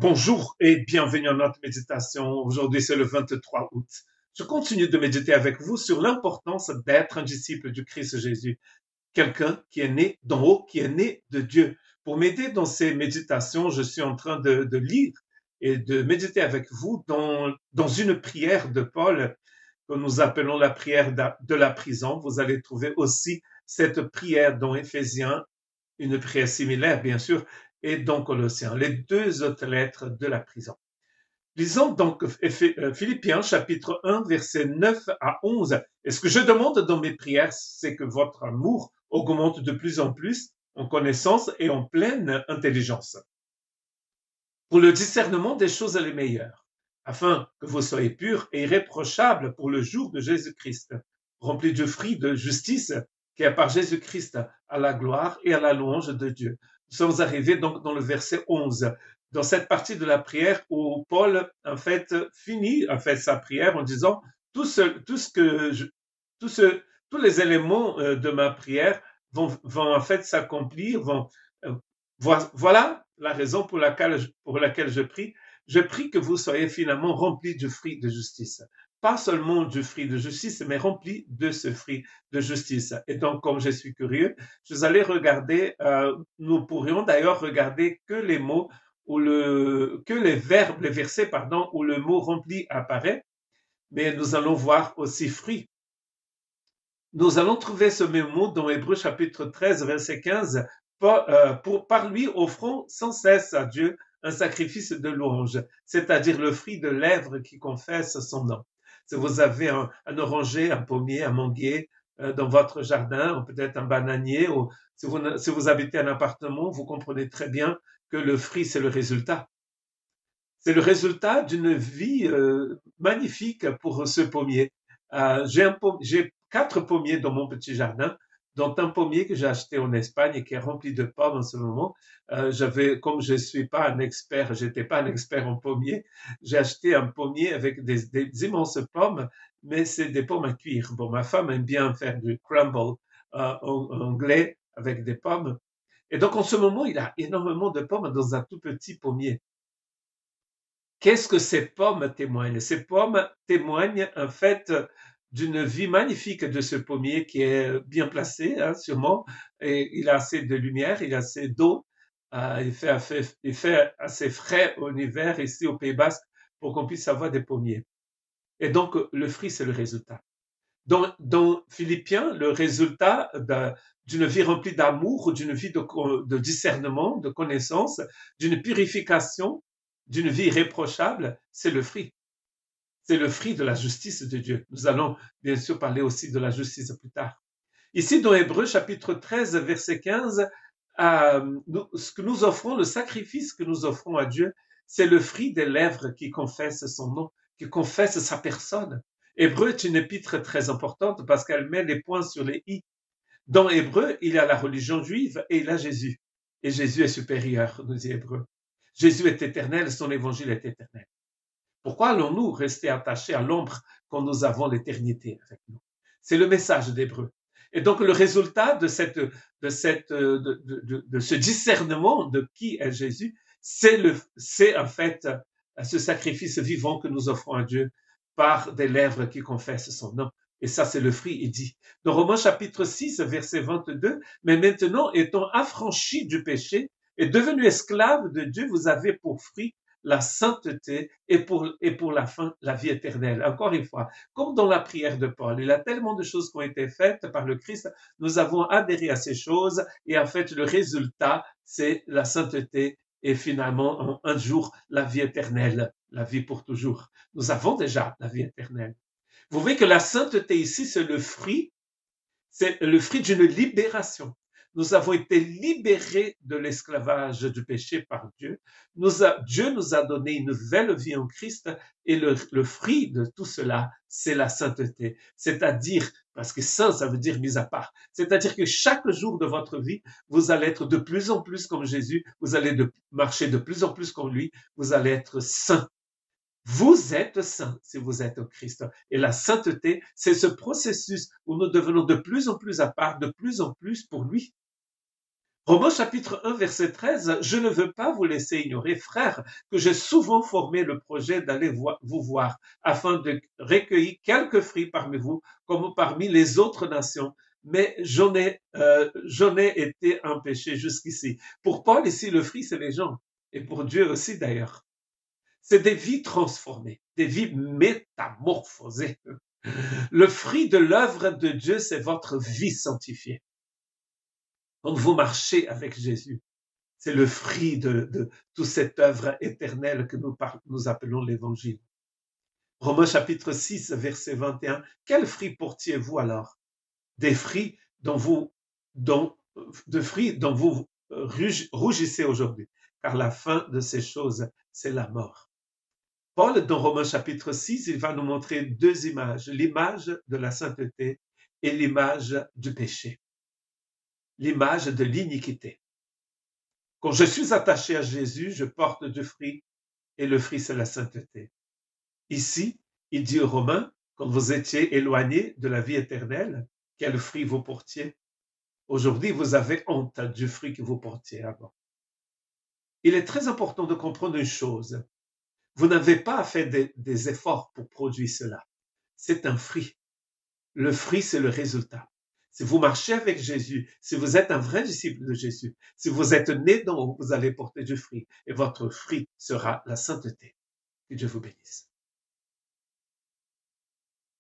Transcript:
Bonjour et bienvenue à notre méditation. Aujourd'hui, c'est le 23 août. Je continue de méditer avec vous sur l'importance d'être un disciple du Christ Jésus, quelqu'un qui est né d'en haut, qui est né de Dieu. Pour m'aider dans ces méditations, je suis en train de lire et de méditer avec vous dans une prière de Paul que nous appelons la prière de la prison. Vous allez trouver aussi cette prière dans Éphésiens, une prière similaire, bien sûr, et dans Colossiens, les deux autres lettres de la prison. Lisons donc Philippiens chapitre 1, versets 9 à 11. Et ce que je demande dans mes prières, c'est que votre amour augmente de plus en plus en connaissance et en pleine intelligence, pour le discernement des choses les meilleures, afin que vous soyez purs et irréprochables pour le jour de Jésus-Christ, remplis du fruit de justice qui est par Jésus-Christ à la gloire et à la louange de Dieu. Nous sommes arrivés donc dans le verset 11, dans cette partie de la prière où Paul, en fait, finit sa prière en disant tous les éléments de ma prière vont en fait s'accomplir, euh, voilà la raison pour laquelle je prie. Je prie que vous soyez finalement remplis du fruit de justice. Pas seulement du fruit de justice, mais remplis de ce fruit de justice. Et donc, comme je suis curieux, je vais aller regarder, nous pourrions d'ailleurs regarder que les mots que les verbes, les versets, pardon, où le mot rempli apparaît, mais nous allons voir aussi fruit. Nous allons trouver ce même mot dans Hébreux chapitre 13, verset 15. Par lui, offrons sans cesse à Dieu un sacrifice de louange, c'est-à-dire le fruit de lèvres qui confesse son nom. Si vous avez un oranger, un pommier, un manguier dans votre jardin, ou peut-être un bananier, ou si vous habitez un appartement, vous comprenez très bien que le fruit, c'est le résultat. C'est le résultat d'une vie magnifique pour ce pommier. J'ai 4 pommiers dans mon petit jardin, dont un pommier que j'ai acheté en Espagne et qui est rempli de pommes en ce moment. Comme je suis pas un expert, j'étais pas un expert en pommier, j'ai acheté un pommier avec des immenses pommes, mais c'est des pommes à cuire. Bon, ma femme aime bien faire du crumble anglais avec des pommes. Et donc, en ce moment, il a énormément de pommes dans un tout petit pommier. Qu'est-ce que ces pommes témoignent? Ces pommes témoignent en fait d'une vie magnifique de ce pommier qui est bien placé, hein, sûrement, et il a assez de lumière, il a assez d'eau, il fait assez frais en hiver ici au Pays Basque pour qu'on puisse avoir des pommiers. Et donc, le fruit, c'est le résultat. Dans Philippiens, le résultat d'une vie remplie d'amour, d'une vie de discernement, de connaissance, d'une purification, d'une vie irréprochable, c'est le fruit. C'est le fruit de la justice de Dieu. Nous allons bien sûr parler aussi de la justice plus tard. Ici, dans Hébreux chapitre 13, verset 15, ce que nous offrons, le sacrifice que nous offrons à Dieu, c'est le fruit des lèvres qui confessent son nom, qui confessent sa personne. Hébreu est une épître très importante parce qu'elle met les points sur les i. Dans Hébreu, il y a la religion juive et il y a Jésus. Et Jésus est supérieur, nous dit Hébreu. Jésus est éternel, son évangile est éternel. Pourquoi allons-nous rester attachés à l'ombre quand nous avons l'éternité avec nous? C'est le message d'Hébreu. Et donc le résultat de ce discernement de qui est Jésus, c'est en fait ce sacrifice vivant que nous offrons à Dieu par des lèvres qui confessent son nom. Et ça, c'est le fruit, il dit. Dans Romains chapitre 6, verset 22, mais maintenant, étant affranchis du péché et devenus esclaves de Dieu, vous avez pour fruit la sainteté et pour la fin, la vie éternelle. Encore une fois, comme dans la prière de Paul, il y a tellement de choses qui ont été faites par le Christ, nous avons adhéré à ces choses et en fait, le résultat, c'est la sainteté et finalement, un jour, la vie éternelle, la vie pour toujours. Nous avons déjà la vie éternelle. Vous voyez que la sainteté ici, c'est le fruit d'une libération. Nous avons été libérés de l'esclavage du péché par Dieu. Dieu nous a donné une nouvelle vie en Christ et le fruit de tout cela, c'est la sainteté. C'est-à-dire, parce que saint, ça veut dire mis à part. C'est-à-dire que chaque jour de votre vie, vous allez être de plus en plus comme Jésus, vous allez marcher de plus en plus comme lui, vous allez être saint. Vous êtes saints si vous êtes au Christ. Et la sainteté, c'est ce processus où nous devenons de plus en plus à part, de plus en plus pour lui. Romains chapitre 1, verset 13, je ne veux pas vous laisser ignorer, frères, que j'ai souvent formé le projet d'aller vous voir, afin de recueillir quelques fruits parmi vous, comme parmi les autres nations, mais j'en ai été empêché jusqu'ici. Pour Paul, ici, le fruit, c'est les gens, et pour Dieu aussi d'ailleurs. C'est des vies transformées, des vies métamorphosées. Le fruit de l'œuvre de Dieu, c'est votre vie sanctifiée. Quand vous marchez avec Jésus, c'est le fruit de toute cette œuvre éternelle que nous appelons l'Évangile. Romains chapitre 6, verset 21. Quels fruits portiez-vous alors? Des fruits dont vous rougissez aujourd'hui, car la fin de ces choses, c'est la mort. Paul, dans Romains chapitre 6, il va nous montrer deux images, l'image de la sainteté et l'image du péché, l'image de l'iniquité. Quand je suis attaché à Jésus, je porte du fruit et le fruit, c'est la sainteté. Ici, il dit aux Romains, quand vous étiez éloignés de la vie éternelle, quel fruit vous portiez? Aujourd'hui, vous avez honte du fruit que vous portiez avant. Il est très important de comprendre une chose. Vous n'avez pas à faire des efforts pour produire cela. C'est un fruit. Le fruit, c'est le résultat. Si vous marchez avec Jésus, si vous êtes un vrai disciple de Jésus, si vous êtes né dans, vous allez porter du fruit et votre fruit sera la sainteté. Que Dieu vous bénisse.